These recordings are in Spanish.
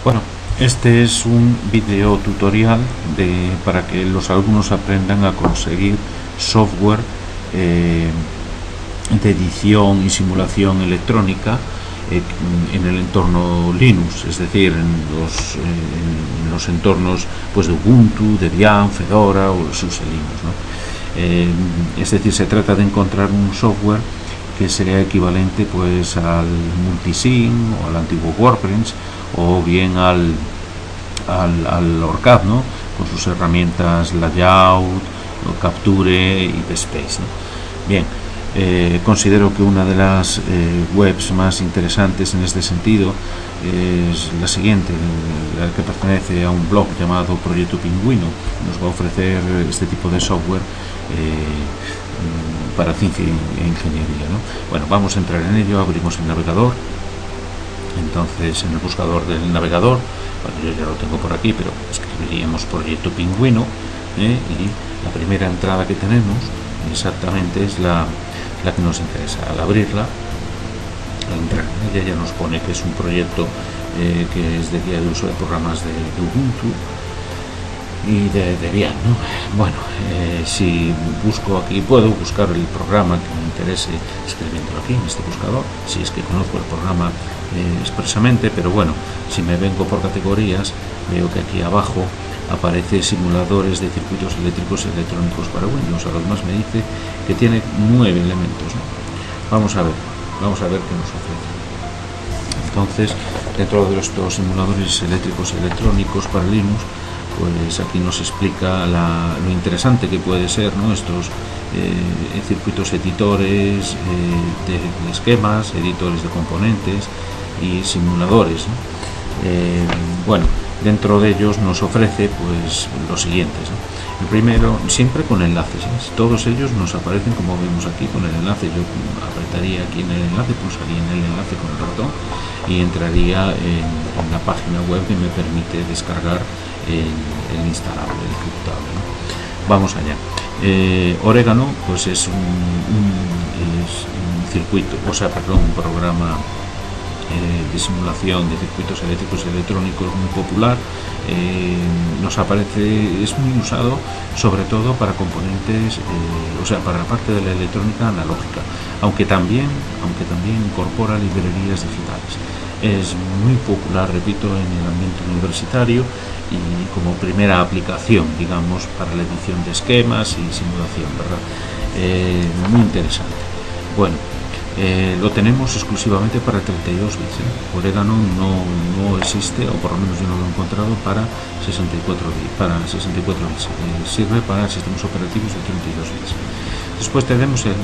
Bueno, este es un video tutorial para que los alumnos aprendan a conseguir software de edición y simulación electrónica en el entorno Linux, es decir, en los entornos pues, de Ubuntu, Debian, Fedora o SUSE Linux, ¿no? Es decir, se trata de encontrar un software que sería equivalente pues al Multisim o al antiguo WordPress o bien al ORCAD, ¿no? Con sus herramientas Layout, Capture y PSpace, ¿no? Bien, considero que una de las webs más interesantes en este sentido es la siguiente, la que pertenece a un blog llamado Proyecto Pingüino. Nos va a ofrecer este tipo de software para ciencia e ingeniería, ¿no? Bueno, vamos a entrar en ello, abrimos el navegador. Entonces, en el buscador del navegador, bueno, yo ya lo tengo por aquí, pero escribiríamos Proyecto Pingüino, y la primera entrada que tenemos exactamente es la que nos interesa. Al abrirla, al entrar en ella, ya nos pone que es un proyecto que es de guía de uso de programas de Ubuntu y de Debian, ¿no? Bueno, si busco aquí, puedo buscar el programa que me interese escribiéndolo aquí en este buscador, si es que conozco el programa expresamente, pero bueno, si me vengo por categorías, veo que aquí abajo aparece simuladores de circuitos eléctricos y electrónicos para Windows. Además me dice que tiene 9 elementos, ¿no? Vamos a ver qué nos ofrece. Entonces, dentro de estos simuladores eléctricos y electrónicos para Linux, pues aquí nos explica lo interesante que puede ser, ¿no? Estos circuitos editores de esquemas, editores de componentes y simuladores, ¿no? Bueno, dentro de ellos nos ofrece pues los siguientes, ¿no? El primero, siempre con enlaces, ¿eh? Todos ellos nos aparecen como vemos aquí con el enlace. Yo apretaría aquí en el enlace, pulsaría en el enlace con el ratón y entraría en la página web que me permite descargar el instalable, el ejecutable, ¿no? Vamos allá. Orégano pues es un circuito, un programa de simulación de circuitos eléctricos y electrónicos muy popular. Nos aparece, es muy usado sobre todo para componentes, para la parte de la electrónica analógica, aunque también incorpora librerías digitales. Es muy popular, repito, en el ambiente universitario y como primera aplicación, digamos, para la edición de esquemas y simulación, ¿verdad? Muy interesante. Bueno, lo tenemos exclusivamente para 32 bits. Orégano no existe, o por lo menos yo no lo he encontrado para 64 bits. Sirve para sistemas operativos de 32 bits. Después tenemos el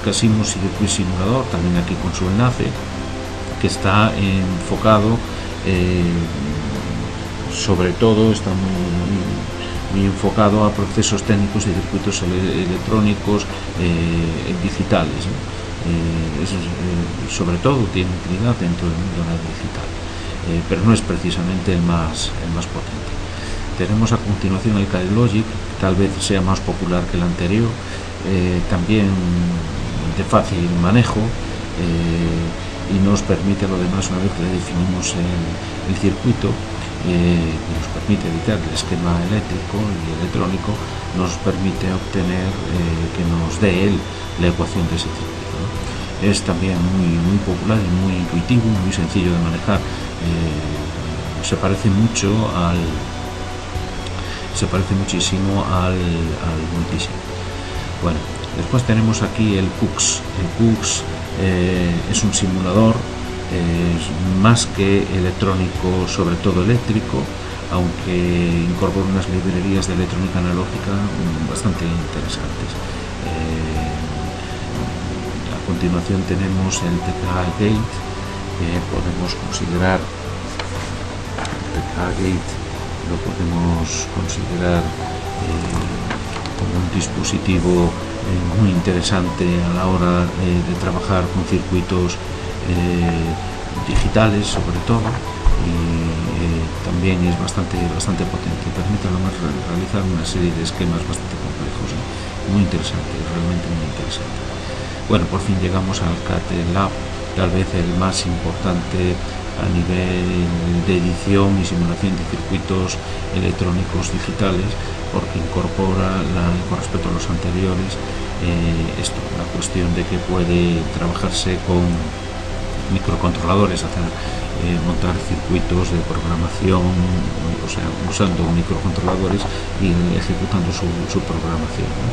Casimo Circuit Simulador, también aquí con su enlace, que está enfocado sobre todo, está muy enfocado a procesos técnicos y circuitos electrónicos digitales, ¿no? Sobre todo tiene utilidad dentro del mundo digital, pero no es precisamente el más potente. Tenemos a continuación el CADeLogic, que tal vez sea más popular que el anterior, también de fácil manejo, y nos permite lo demás, una vez que le definimos el circuito, nos permite editar el esquema eléctrico y electrónico, nos permite obtener que nos dé él la ecuación de ese circuito, ¿no? Es también muy popular y muy intuitivo, muy sencillo de manejar. Se parece muchísimo al Multisim. Bueno, después tenemos aquí el CUX. El CUX es un simulador, más que electrónico, sobre todo eléctrico, aunque incorpora unas librerías de electrónica analógica bastante interesantes. A continuación tenemos el TK-Gate, que podemos considerar como un dispositivo muy interesante a la hora de trabajar con circuitos digitales, sobre todo, y también es bastante potente. Permite además realizar una serie de esquemas bastante complejos, muy interesante, realmente muy interesante. Bueno, por fin llegamos al CATLab, tal vez el más importante a nivel de edición y simulación de circuitos electrónicos digitales, porque incorpora, con respecto a los anteriores, la cuestión de que puede trabajarse con microcontroladores, montar circuitos de programación, o sea, usando microcontroladores y ejecutando su programación, ¿no?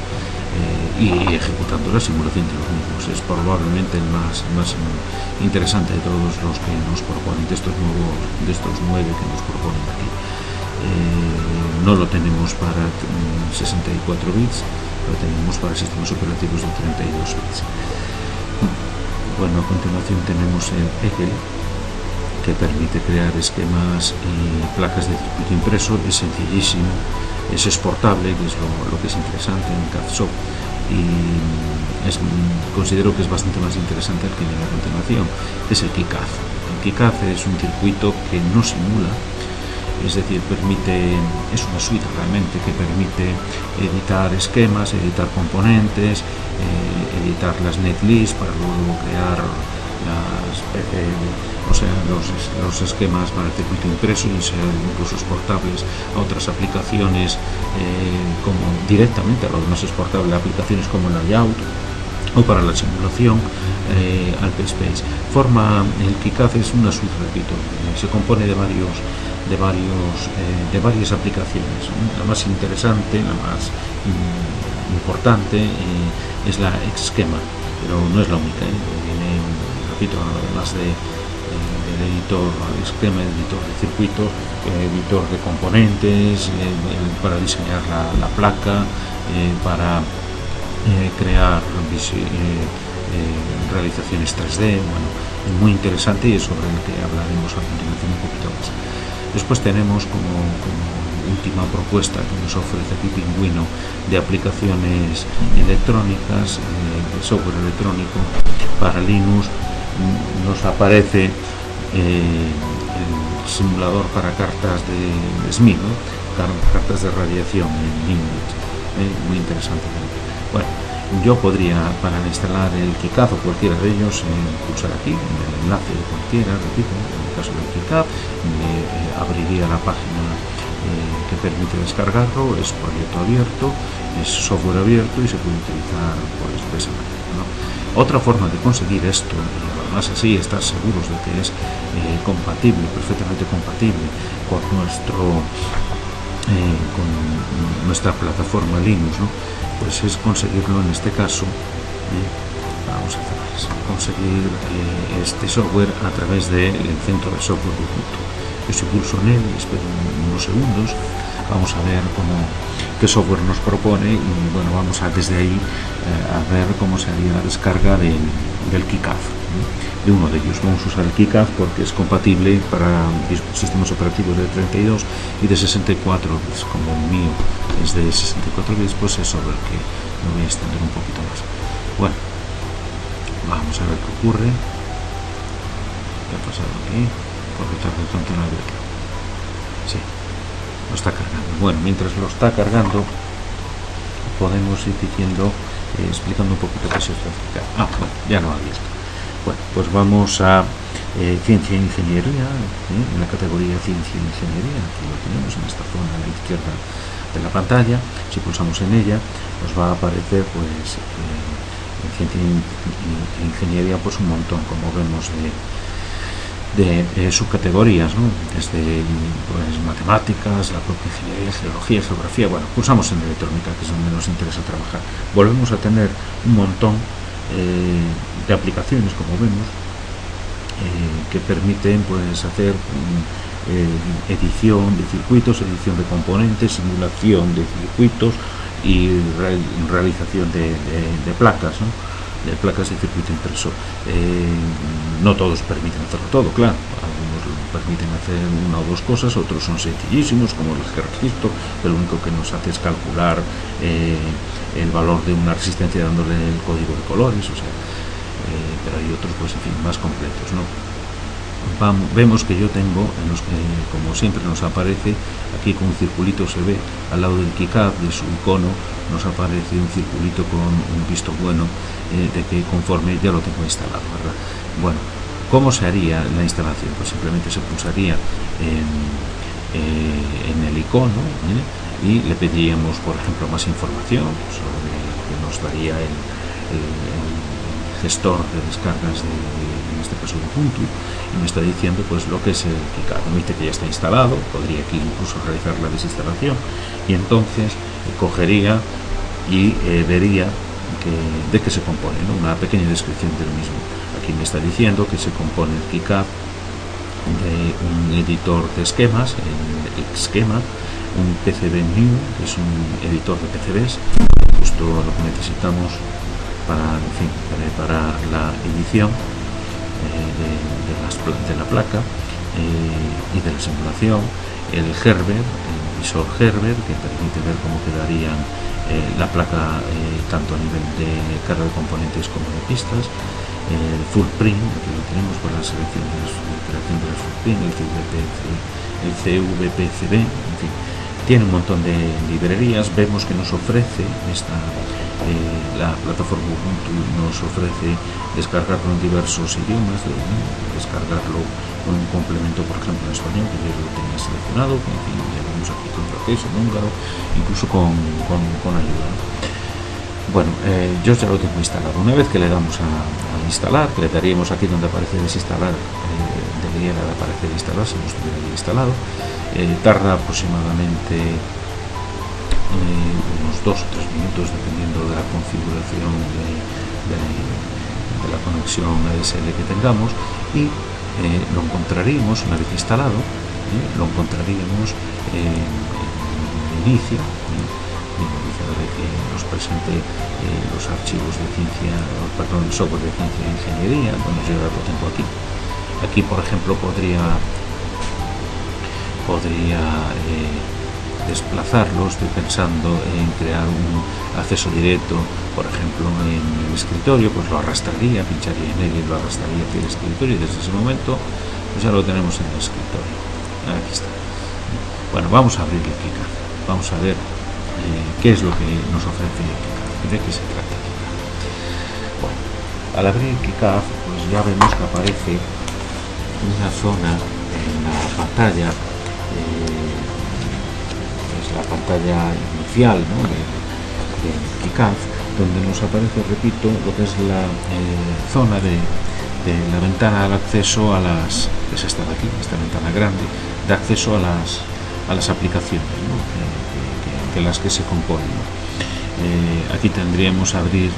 Y ejecutando la simulación de los mismos. Es probablemente el más interesante de todos los que nos proponen, de estos 9 que nos proponen aquí. No lo tenemos para 64 bits, lo tenemos para sistemas operativos de 32 bits. Bueno, a continuación tenemos el EGEL, que permite crear esquemas y placas de circuito impreso. Es sencillísimo, es exportable, que es lo que es interesante en CADShop, y considero que es bastante más interesante el que viene a continuación. Es el KiCad. El KiCad es un circuito que no simula, es decir, es una suite realmente que permite editar esquemas, editar componentes, editar las netlists para luego crear los esquemas para el circuito impreso y ser incluso exportables a otras aplicaciones, como directamente a lo más exportable, aplicaciones como Layout o para la simulación, AlphaSpace. El KiCad es una suite, repito, se compone de varias aplicaciones. La más interesante, la más importante, es la Xschema, pero no es la única. Viene, repito, además del editor Xschema, editor de circuitos, editor de componentes, para diseñar la placa, para crear realizaciones 3D. Bueno, es muy interesante y es sobre el que hablaremos a continuación un poquito más. Después tenemos como última propuesta que nos ofrece aquí Pingüino de aplicaciones electrónicas, de software electrónico para Linux. Nos aparece el simulador para cartas de SMI, ¿no? Cartas de radiación en Linux, muy interesante. Bueno, yo podría, para instalar el KiCad o cualquiera de ellos, pulsar aquí en el enlace de cualquiera, repito, en el caso del KiCad, me abriría la página que permite descargarlo. Es proyecto abierto, es software abierto y se puede utilizar de esa manera, ¿no? Otra forma de conseguir esto, y además así estar seguros de que es perfectamente compatible con nuestra plataforma Linux, ¿no? Pues es conseguirlo en este caso. Vamos a conseguir este software a través del centro de software de Ubuntu. Yo si pulso en él, espero unos segundos, vamos a ver qué software nos propone, y bueno, vamos desde ahí a ver cómo se haría la descarga del KiCad, de uno de ellos. Vamos a usar el KiCad porque es compatible para sistemas operativos de 32 y de 64 bits. Como el mío es de 64 bits, pues es sobre el que me voy a extender un poquito más. Bueno, vamos a ver qué ocurre. ¿Qué ha pasado aquí? ¿Por qué tarda tanto en abrirlo? Sí, lo está cargando. Bueno, mientras lo está cargando, podemos ir diciendo, explicando un poquito qué es esto. Bueno, ya lo ha abierto. Bueno, pues vamos a Ciencia e Ingeniería, en la categoría Ciencia e Ingeniería. Aquí lo tenemos en esta zona a la izquierda de la pantalla. Si pulsamos en ella, nos va a aparecer, pues, en Ciencia e Ingeniería, pues un montón, como vemos, de subcategorías, ¿no? Desde matemáticas, la propia ingeniería, geología, geografía. Bueno, pulsamos en electrónica, que es donde nos interesa trabajar. Volvemos a tener un montón de aplicaciones, como vemos, que permiten, pues, hacer edición de circuitos, edición de componentes, simulación de circuitos y realización de placas, ¿no? De placas de circuito impreso. No todos permiten hacerlo todo, claro. Algunos permiten hacer una o dos cosas, otros son sencillísimos, como el G-registro, que lo único que nos hace es calcular el valor de una resistencia dándole el código de colores, o sea, pero hay otros, pues, en fin, más completos, ¿no? Vemos que yo tengo, como siempre nos aparece aquí con un circulito, se ve al lado del KiCad, de su icono, nos aparece un circulito con un visto bueno de que conforme ya lo tengo instalado, ¿verdad? Bueno, ¿Cómo se haría la instalación? Pues simplemente se pulsaría en el icono y le pediríamos, por ejemplo, más información sobre que nos daría el gestor de descargas en este caso de Ubuntu, y me está diciendo pues lo que es el KiCad. Me dice que ya está instalado, podría aquí incluso realizar la desinstalación, y entonces cogería y vería de qué se compone, ¿no? Una pequeña descripción del mismo. Aquí me está diciendo que se compone el KiCad de un editor de esquemas, el Xschema, un PCBnew, que es un editor de PCBs, justo lo que necesitamos para, en fin, preparar la edición de la placa y de la simulación, el Herbert, el visor Herbert, que permite ver cómo quedarían la placa tanto a nivel de carga de componentes como de pistas, el Fullprint, aquí lo tenemos por la selección de la creación de las Fullprint, el CVPCB, en fin, tiene un montón de librerías. Vemos que nos ofrece la plataforma Ubuntu nos ofrece descargarlo en diversos idiomas, descargarlo con un complemento, por ejemplo, en español, que yo lo tenía seleccionado, que en fin, ya vemos aquí con francés, en húngaro, incluso con ayuda, ¿no? Bueno, yo ya lo tengo instalado. Una vez que le damos a instalar, que le daríamos aquí donde aparece desinstalar, debería de aparecer instalar si no estuviera bien instalado. Tarda aproximadamente unos 2 o 3 minutos dependiendo de la configuración de la conexión ADSL que tengamos, y lo encontraríamos una vez instalado, lo encontraríamos en inicio, de que nos presente los archivos de software de ciencia e ingeniería. Bueno, yo ya lo tengo aquí por ejemplo podría desplazarlo. Estoy pensando en crear un acceso directo, por ejemplo, en el escritorio, pues lo arrastraría, pincharía en él y lo arrastraría hacia el escritorio, y desde ese momento pues ya lo tenemos en el escritorio. Aquí está. Bueno, vamos a abrir el KiCad, vamos a ver qué es lo que nos ofrece el KiCad, de qué se trata. Bueno, al abrir el KiCad, pues ya vemos que aparece una zona en la pantalla, es la pantalla inicial, ¿no?, de KiCad, donde nos aparece, repito, lo que es la zona de la ventana de acceso a las, es esta de aquí, esta ventana grande, de acceso a las aplicaciones, ¿no?, de las que se componen, ¿no? Aquí tendríamos abrir,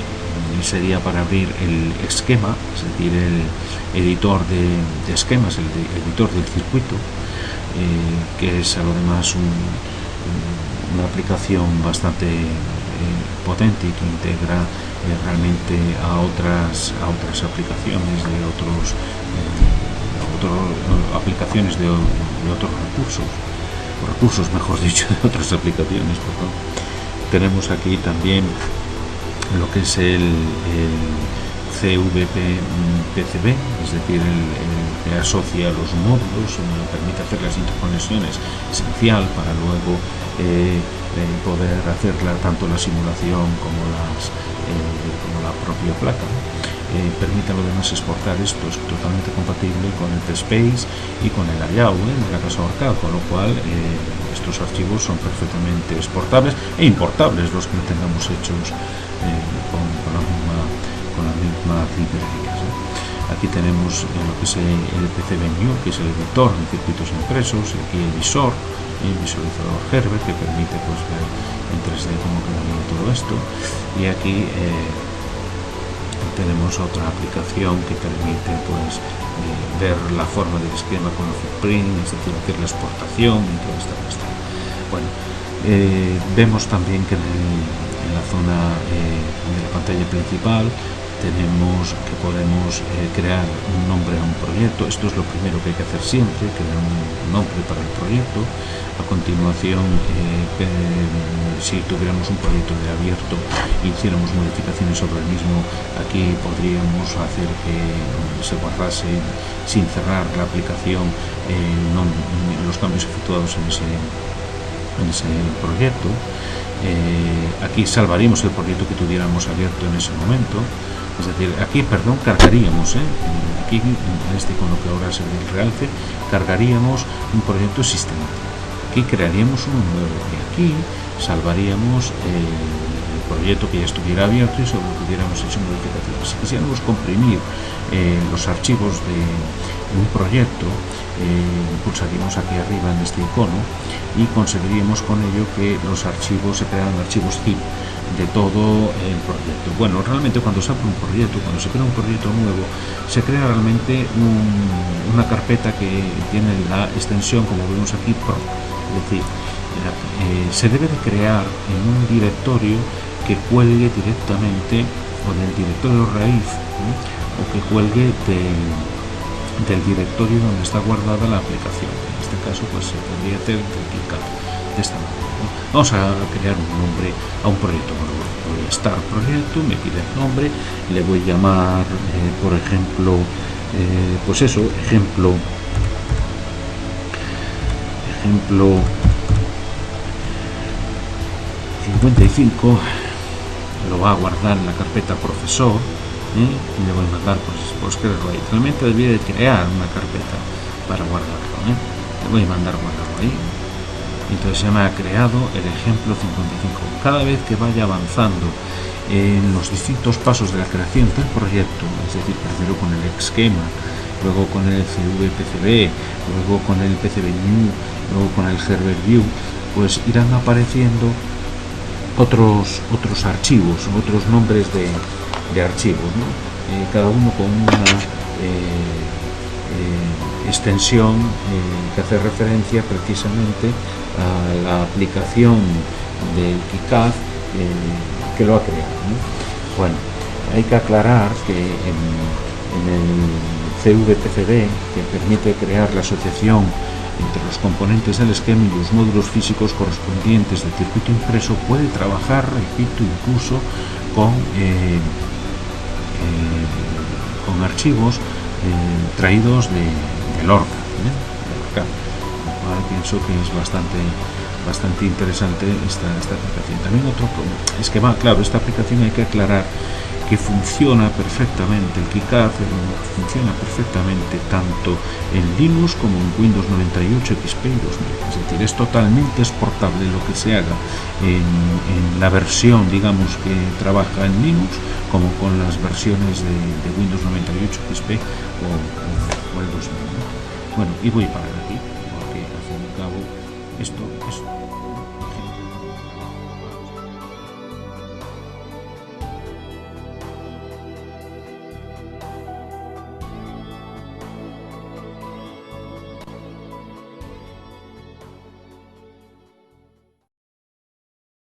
sería para abrir el esquema, es decir, el editor de esquemas, el editor del circuito, que es a lo demás una aplicación bastante potente y que integra realmente a otras aplicaciones de aplicaciones de otros recursos, mejor dicho, de otras aplicaciones, perdón. Tenemos aquí también lo que es el CVPCB, es decir, el que asocia los módulos, permite hacer las interconexiones, esencial para luego poder hacer tanto la simulación como la propia placa. Permite además exportar esto, es totalmente compatible con el TSpace y con el IAU, en la casa ORCAD, con lo cual estos archivos son perfectamente exportables e importables los que tengamos hechos con las mismas librerías, ¿no? Aquí tenemos lo que es el PCBnew, que es el editor de circuitos impresos, aquí el visualizador Herbert, que permite pues ver en 3D cómo quedaría todo esto, y aquí tenemos otra aplicación que permite pues ver la forma del esquema con el footprint, es decir, hacer la exportación y toda esta cuestión. Bueno, vemos también que en la zona de la pantalla principal tenemos que podemos crear un nombre a un proyecto. Esto es lo primero que hay que hacer siempre, crear un nombre para el proyecto. A continuación, si tuviéramos un proyecto de abierto e hiciéramos modificaciones sobre el mismo, aquí podríamos hacer que se guardase sin cerrar la aplicación los cambios efectuados en ese proyecto. Aquí salvaríamos el proyecto que tuviéramos abierto en ese momento. Es decir, aquí, perdón, cargaríamos, aquí en este icono que ahora se ve el realce, cargaríamos un proyecto existente. Aquí crearíamos uno nuevo y aquí salvaríamos el proyecto que ya estuviera abierto y sobre lo que hubiéramos hecho modificaciones. Si quisiéramos comprimir los archivos de un proyecto, pulsaríamos aquí arriba en este icono y conseguiríamos con ello que los archivos se crearan archivos zip de todo el proyecto. Bueno, realmente cuando se abre un proyecto, cuando se crea un proyecto nuevo, se crea realmente una carpeta que tiene la extensión, como vemos aquí, pro. Es decir, se debe de crear en un directorio que cuelgue directamente o del directorio raíz, o que cuelgue del directorio donde está guardada la aplicación. En este caso, pues se podría hacer del KiCad de esta manera. Vamos a crear un nombre a un proyecto nuevo. Voy a Start Proyecto, me pide el nombre, le voy a llamar, por ejemplo, pues eso, ejemplo 55, lo va a guardar en la carpeta profesor, y le voy a mandar pues crearlo ahí. Realmente debía de crear una carpeta para guardarlo, le voy a mandar guardarlo ahí. Entonces ya me ha creado el ejemplo 55. Cada vez que vaya avanzando en los distintos pasos de la creación del proyecto, es decir, primero con el esquema, luego con el CVPCB, luego con el PCBnew, luego con el Herbert View, pues irán apareciendo otros archivos, otros nombres de archivos, ¿no? Cada uno con una extensión que hace referencia precisamente a la aplicación del KiCad que lo ha creado, ¿no? Bueno, hay que aclarar que en el CVPCB, que permite crear la asociación entre los componentes del esquema y los módulos físicos correspondientes del circuito impreso, puede trabajar, repito, incluso con archivos traídos de Lorca, lo cual pienso que es bastante interesante esta aplicación. También otro esquema, claro, esta aplicación hay que aclarar que funciona perfectamente, el KiCad funciona perfectamente tanto en Linux como en Windows 98, XP y 2000. Es decir, es totalmente exportable lo que se haga en la versión, digamos, que trabaja en Linux, como con las versiones de Windows 98, XP o el 2000. Bueno, y voy a parar aquí, porque al fin y al cabo esto es